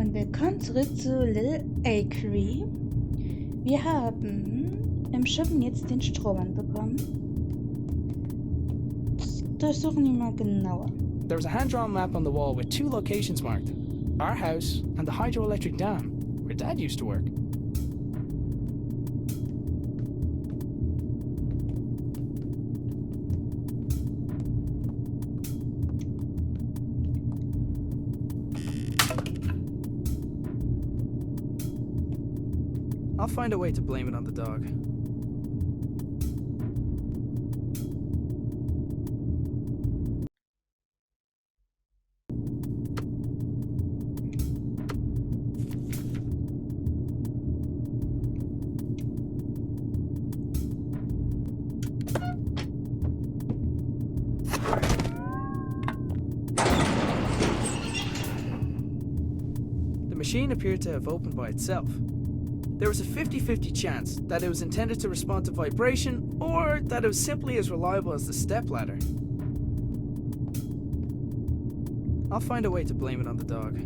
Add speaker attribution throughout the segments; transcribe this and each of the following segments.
Speaker 1: Und willkommen zurück zu Little Acre. Wir haben im Schuppen jetzt den Strohmann bekommen. Durchsuchen wir mal genauer.
Speaker 2: There was a hand-drawn map on the wall with 2 locations marked. Our house and the hydroelectric dam, where Dad used to work. I'll find a way to blame it on the dog. The machine appeared to have opened by itself. There was a 50-50 chance that it was intended to respond to vibration, or that it was simply as reliable as the stepladder. I'll find a way to blame it on the dog.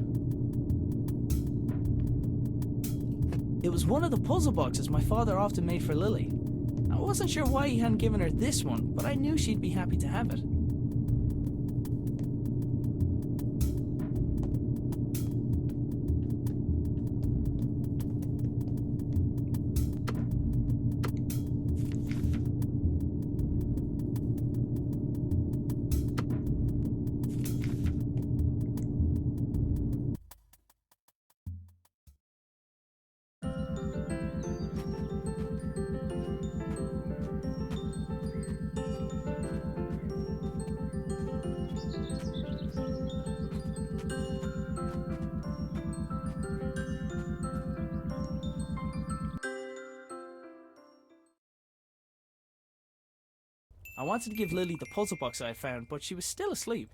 Speaker 2: It was one of the puzzle boxes my father often made for Lily. I wasn't sure why he hadn't given her this one, but I knew she'd be happy to have it. I wanted to give Lily the puzzle box I had found, but she was still asleep.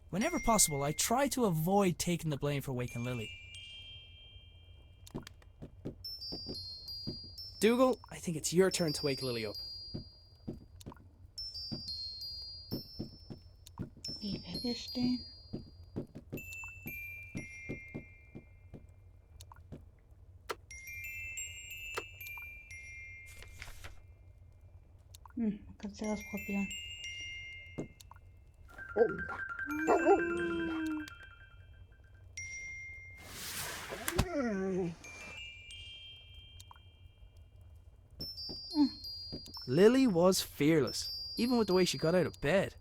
Speaker 2: Whenever possible, I tried to avoid taking the blame for waking Lily. Dougal, I think it's your turn to wake Lily up.
Speaker 1: Wie weggestehen. Kannst du ausprobieren.
Speaker 2: Lily was fearless, even with the way she got out of bed.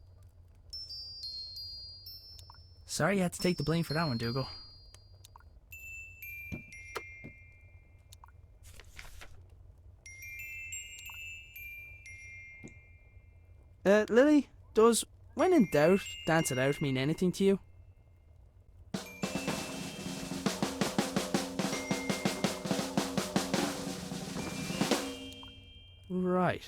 Speaker 2: Sorry you had to take the blame for that one, Dougal. Lily, does when in doubt, dance it out mean anything to you? Right.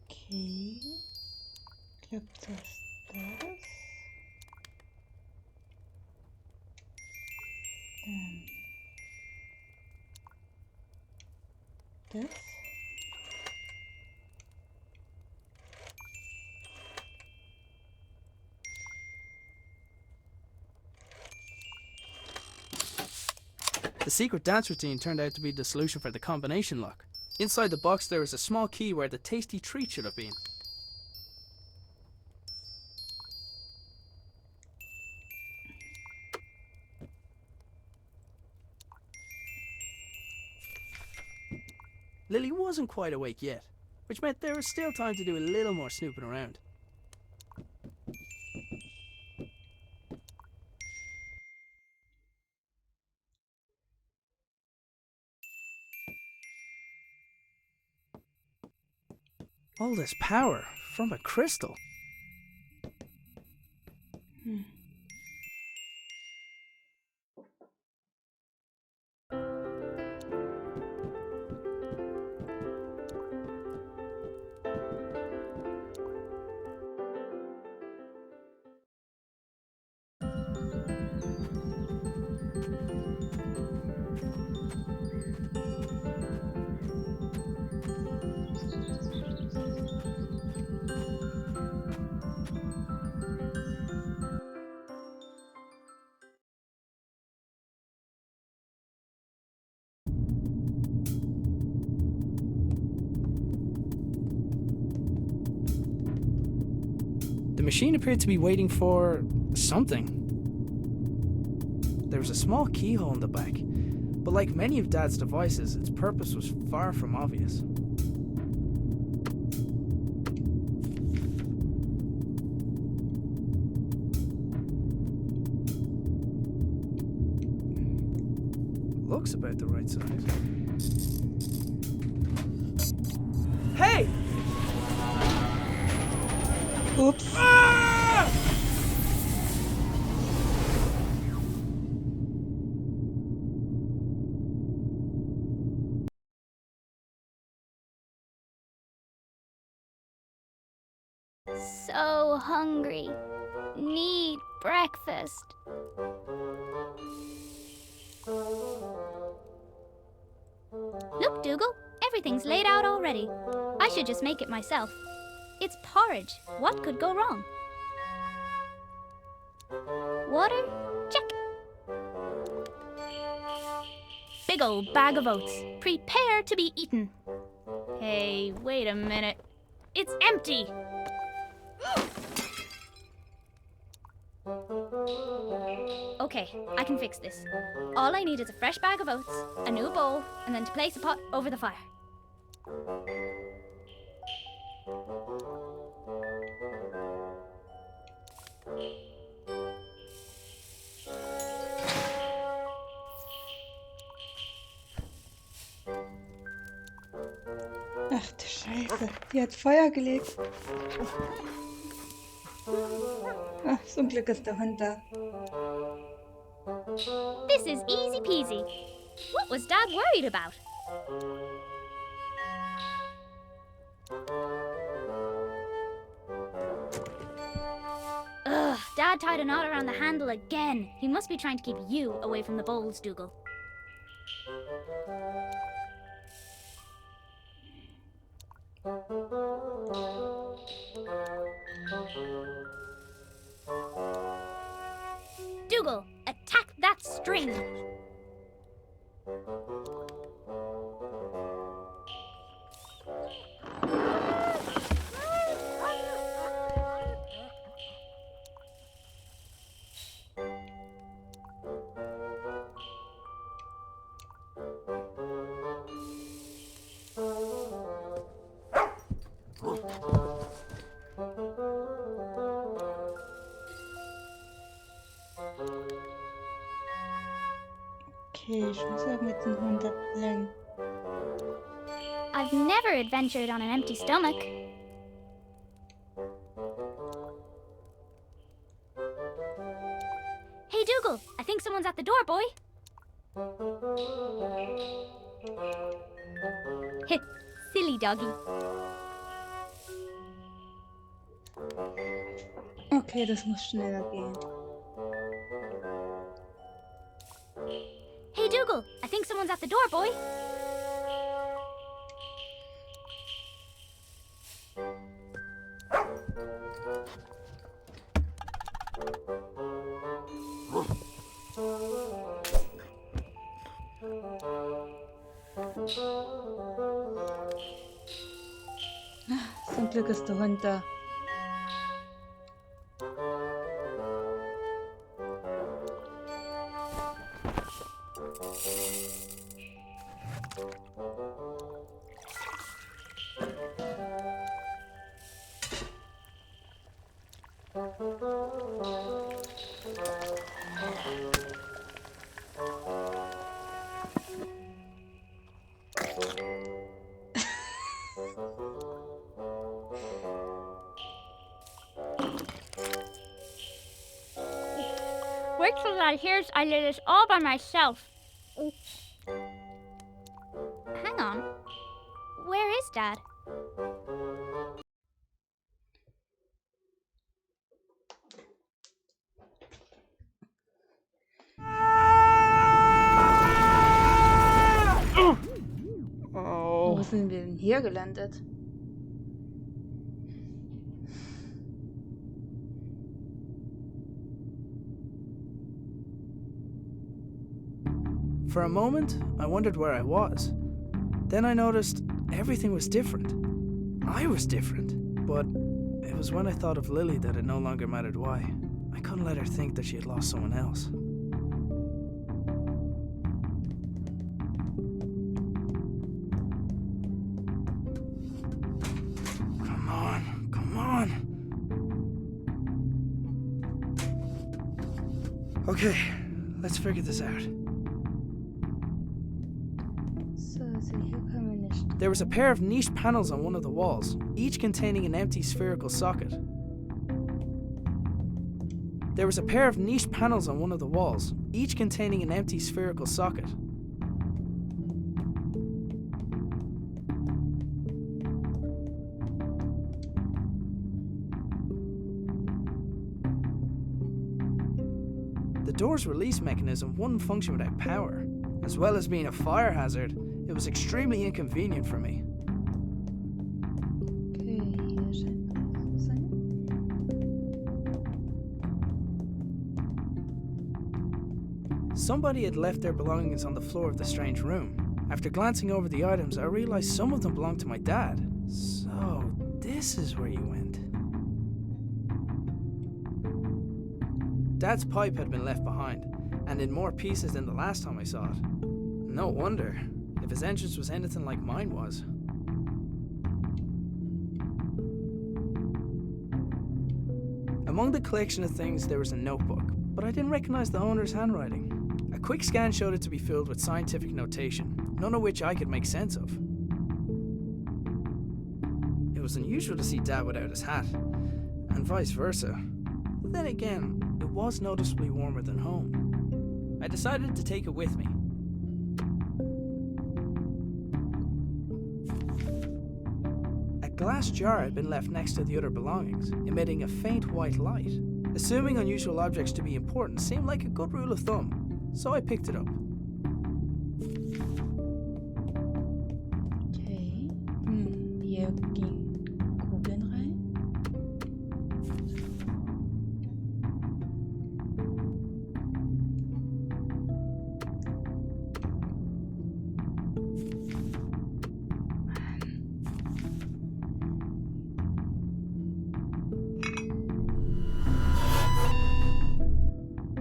Speaker 1: Okay. Klappt das? Dann das.
Speaker 2: The secret dance routine turned out to be the solution for the combination lock. Inside the box there was a small key where the tasty treat should have been. Lily wasn't quite awake yet, which meant there was still time to do a little more snooping around. All this power from a crystal. The machine appeared to be waiting for something. There was a small keyhole in the back, but like many of Dad's devices, its purpose was far from obvious. Looks about the right size. Hey!
Speaker 1: Oops.
Speaker 2: Ah!
Speaker 3: So hungry. Need breakfast. Look, Dougal, everything's laid out already. I should just make it myself. It's porridge. What could go wrong? Water? Check. Big old bag of oats. Prepare to be eaten. Hey, wait a minute. It's empty! Okay, I can fix this. All I need is a fresh bag of oats, a new bowl, and then to place a pot over the fire.
Speaker 1: Ach du Scheiße, die hat Feuer gelegt. Ach, zum Glück ist der Hund da.
Speaker 3: This is easy peasy. What was Dad worried about? Ugh, Dad tied a knot around the handle again. He must be trying to keep you away from the bowls, Dougal. Dougal, attack that string!
Speaker 1: Okay, ich muss auch mit dem Hund ablenken.
Speaker 3: I've never adventured on an empty stomach. Hey, Dougal, I think someone's at the door, boy. Silly doggy.
Speaker 1: Okay, das muss schneller gehen.
Speaker 3: Hey, Dougal, I think someone's at the door, boy.
Speaker 1: Zum Glück ist der Hund da.
Speaker 3: Wait till Dad hears I did this all by myself. Hang on. Where is Dad?
Speaker 1: Wo sind wir denn hier gelandet?
Speaker 2: For a moment, I wondered where I was. Then I noticed everything was different. I was different, but it was was when I thought of Lily that it no longer mattered why. I couldn't let her think that she had lost someone else. Come on, come on. Okay, let's figure this out.
Speaker 1: So, hier können wir nicht.
Speaker 2: There was a pair of niche panels on one of the walls, each containing an empty spherical socket. There was a pair of niche panels on one of the walls, each containing an empty spherical socket. The door's release mechanism wouldn't function without power. As well as being a fire hazard, it was extremely inconvenient for me.
Speaker 1: Okay, hier scheint alles zu sein.
Speaker 2: Somebody had left their belongings on the floor of the strange room. After glancing over the items, I realized some of them belonged to my dad. So, this is where you went. Dad's pipe had been left behind, and in more pieces than the last time I saw it. No wonder, if his entrance was anything like mine was. Among the collection of things there was a notebook, but I didn't recognize the owner's handwriting. A quick scan showed it to be filled with scientific notation, none of which I could make sense of. It was unusual to see Dad without his hat, and vice versa. Then again, it was noticeably warmer than home. I decided to take it with me. A glass jar had been left next to the other belongings, emitting a faint white light. Assuming unusual objects to be important seemed like a good rule of thumb, so I picked it up.
Speaker 1: Okay. Hier gehen Kugeln rein.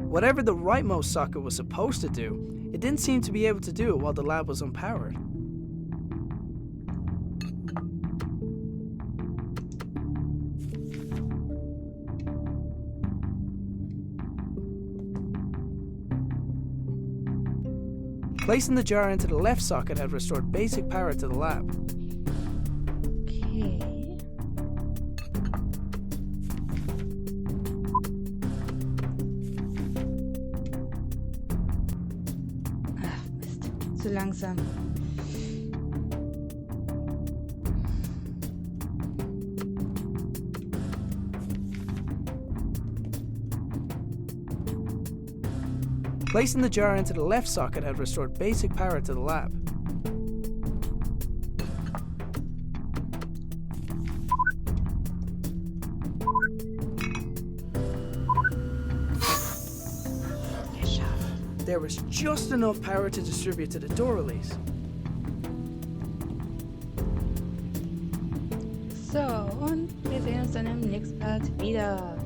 Speaker 2: Whatever the rightmost socket was supposed to do, it didn't seem to be able to do it while the lab was unpowered. Placing the jar into the left socket had restored basic power to the lab.
Speaker 1: Okay. Ach, Mist. Zu langsam.
Speaker 2: Placing the jar into the left socket had restored basic power to the lab. There was just enough power to distribute to the door release.
Speaker 1: So, und wir sehen uns dann im nächsten Part wieder.